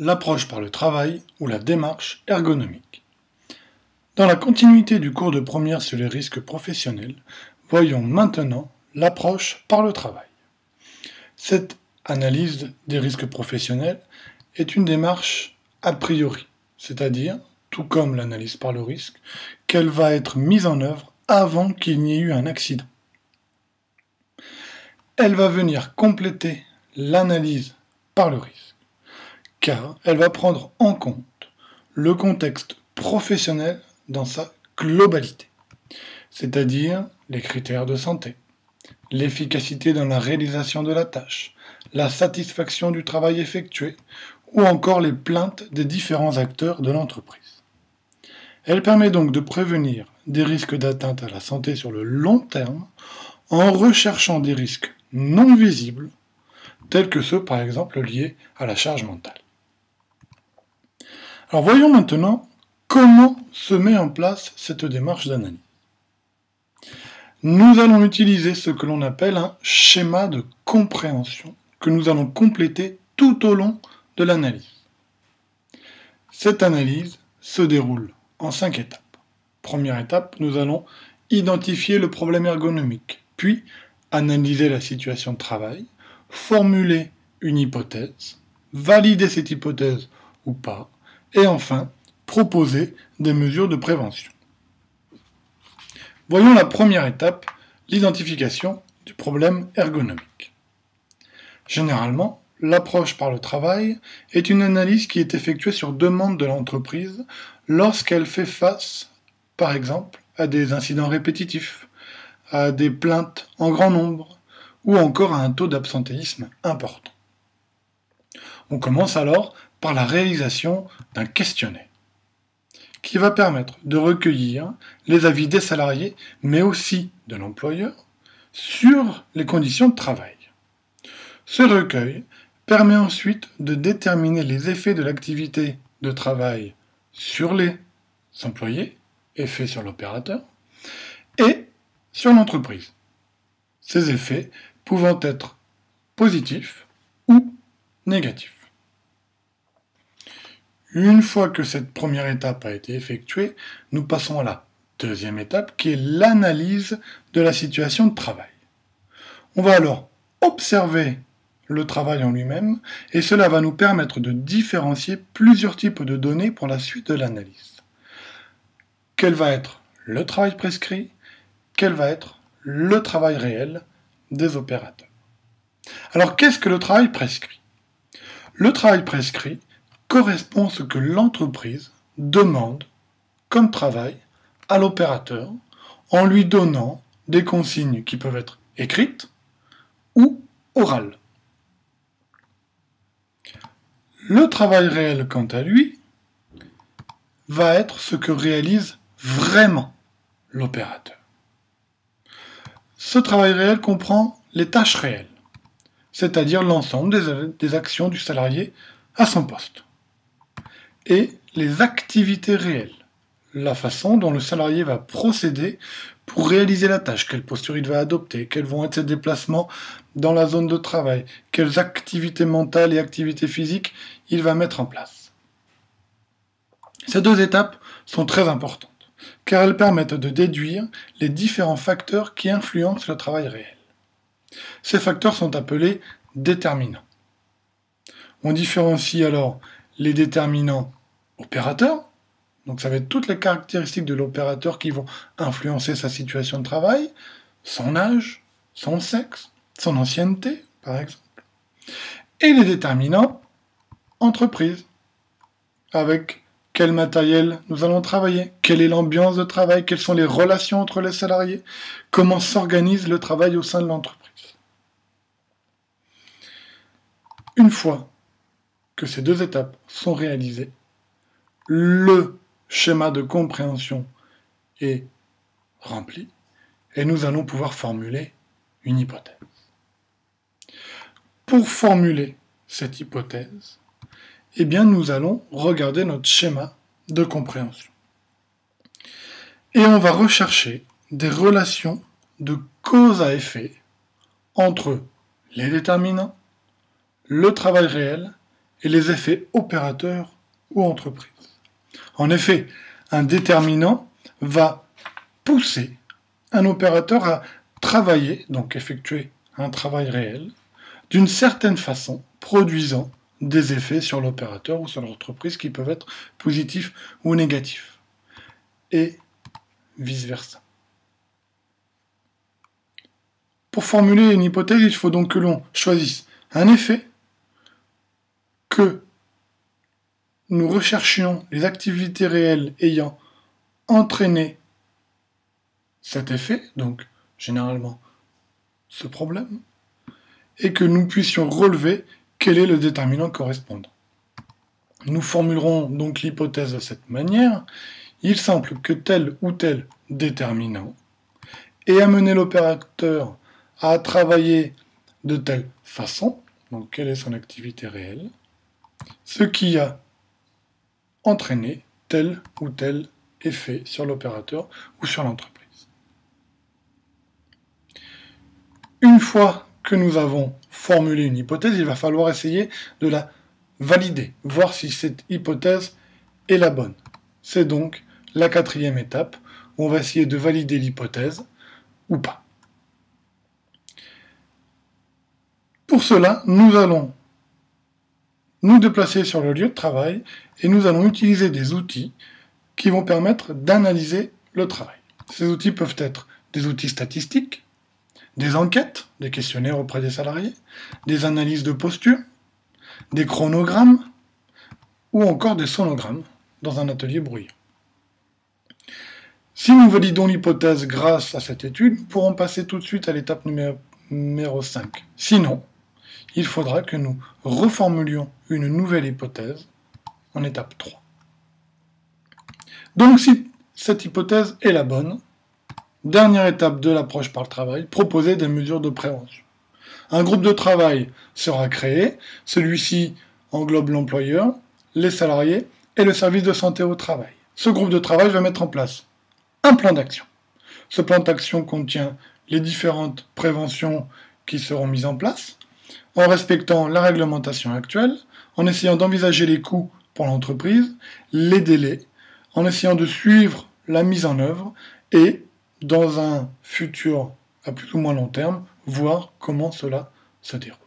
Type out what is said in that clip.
l'approche par le travail ou la démarche ergonomique. Dans la continuité du cours de première sur les risques professionnels, voyons maintenant l'approche par le travail. Cette analyse des risques professionnels est une démarche a priori, c'est-à-dire, tout comme l'analyse par le risque, qu'elle va être mise en œuvre avant qu'il n'y ait eu un accident. Elle va venir compléter l'analyse par le risque, car elle va prendre en compte le contexte professionnel dans sa globalité, c'est-à-dire les critères de santé, l'efficacité dans la réalisation de la tâche, la satisfaction du travail effectué, ou encore les plaintes des différents acteurs de l'entreprise. Elle permet donc de prévenir des risques d'atteinte à la santé sur le long terme en recherchant des risques non visibles, tels que ceux par exemple liés à la charge mentale. Alors voyons maintenant comment se met en place cette démarche d'analyse. Nous allons utiliser ce que l'on appelle un schéma de compréhension que nous allons compléter tout au long de l'analyse. Cette analyse se déroule en 5 étapes. Première étape, nous allons identifier le problème ergonomique, puis analyser la situation de travail, formuler une hypothèse, valider cette hypothèse ou pas, et enfin, proposer des mesures de prévention. Voyons la première étape, l'identification du problème ergonomique. Généralement, l'approche par le travail est une analyse qui est effectuée sur demande de l'entreprise lorsqu'elle fait face, par exemple, à des incidents répétitifs, à des plaintes en grand nombre, ou encore à un taux d'absentéisme important. On commence alors par la réalisation d'un questionnaire, qui va permettre de recueillir les avis des salariés, mais aussi de l'employeur, sur les conditions de travail. Ce recueil permet ensuite de déterminer les effets de l'activité de travail sur les employés, effets sur l'opérateur, et sur l'entreprise. Ces effets pouvant être positifs ou négatifs. Une fois que cette première étape a été effectuée, nous passons à la deuxième étape qui est l'analyse de la situation de travail. On va alors observer le travail en lui-même et cela va nous permettre de différencier plusieurs types de données pour la suite de l'analyse. Quel va être le travail prescrit? Quel va être le travail réel des opérateurs? Alors qu'est-ce que le travail prescrit? Le travail prescrit correspond à ce que l'entreprise demande comme travail à l'opérateur en lui donnant des consignes qui peuvent être écrites ou orales. Le travail réel, quant à lui, va être ce que réalise vraiment l'opérateur. Ce travail réel comprend les tâches réelles, c'est-à-dire l'ensemble des actions du salarié à son poste, et les activités réelles, la façon dont le salarié va procéder pour réaliser la tâche, quelle posture il va adopter, quels vont être ses déplacements dans la zone de travail, quelles activités mentales et activités physiques il va mettre en place. Ces deux étapes sont très importantes, car elles permettent de déduire les différents facteurs qui influencent le travail réel. Ces facteurs sont appelés déterminants. On différencie alors les déterminants opérateurs, donc ça va être toutes les caractéristiques de l'opérateur qui vont influencer sa situation de travail, son âge, son sexe, son ancienneté, par exemple, et les déterminants entreprise, avec quel matériel nous allons travailler, quelle est l'ambiance de travail, quelles sont les relations entre les salariés, comment s'organise le travail au sein de l'entreprise. Une fois que ces deux étapes sont réalisées, le schéma de compréhension est rempli et nous allons pouvoir formuler une hypothèse. Pour formuler cette hypothèse, eh bien nous allons regarder notre schéma de compréhension. Et on va rechercher des relations de cause à effet entre les déterminants, le travail réel et les effets opérateurs ou entreprises. En effet, un déterminant va pousser un opérateur à travailler, donc effectuer un travail réel, d'une certaine façon, produisant des effets sur l'opérateur ou sur l'entreprise qui peuvent être positifs ou négatifs, et vice-versa. Pour formuler une hypothèse, il faut donc que l'on choisisse un effet, que nous recherchions les activités réelles ayant entraîné cet effet, donc généralement ce problème, et que nous puissions relever quel est le déterminant correspondant. Nous formulerons donc l'hypothèse de cette manière. Il semble que tel ou tel déterminant ait amené l'opérateur à travailler de telle façon, donc quelle est son activité réelle, ce qui a entraîné tel ou tel effet sur l'opérateur ou sur l'entreprise. Une fois que nous avons formulé une hypothèse, il va falloir essayer de la valider, voir si cette hypothèse est la bonne. C'est donc la quatrième étape, où on va essayer de valider l'hypothèse ou pas. Pour cela, nous allons nous déplacer sur le lieu de travail et nous allons utiliser des outils qui vont permettre d'analyser le travail. Ces outils peuvent être des outils statistiques, des enquêtes, des questionnaires auprès des salariés, des analyses de posture, des chronogrammes ou encore des sonogrammes dans un atelier bruyant. Si nous validons l'hypothèse grâce à cette étude, nous pourrons passer tout de suite à l'étape numéro 5. Sinon, il faudra que nous reformulions une nouvelle hypothèse en étape 3. Donc si cette hypothèse est la bonne, dernière étape de l'approche par le travail, proposer des mesures de prévention. Un groupe de travail sera créé, celui-ci englobe l'employeur, les salariés et le service de santé au travail. Ce groupe de travail va mettre en place un plan d'action. Ce plan d'action contient les différentes préventions qui seront mises en place, en respectant la réglementation actuelle, en essayant d'envisager les coûts pour l'entreprise, les délais, en essayant de suivre la mise en œuvre et, dans un futur à plus ou moins long terme, voir comment cela se déroule.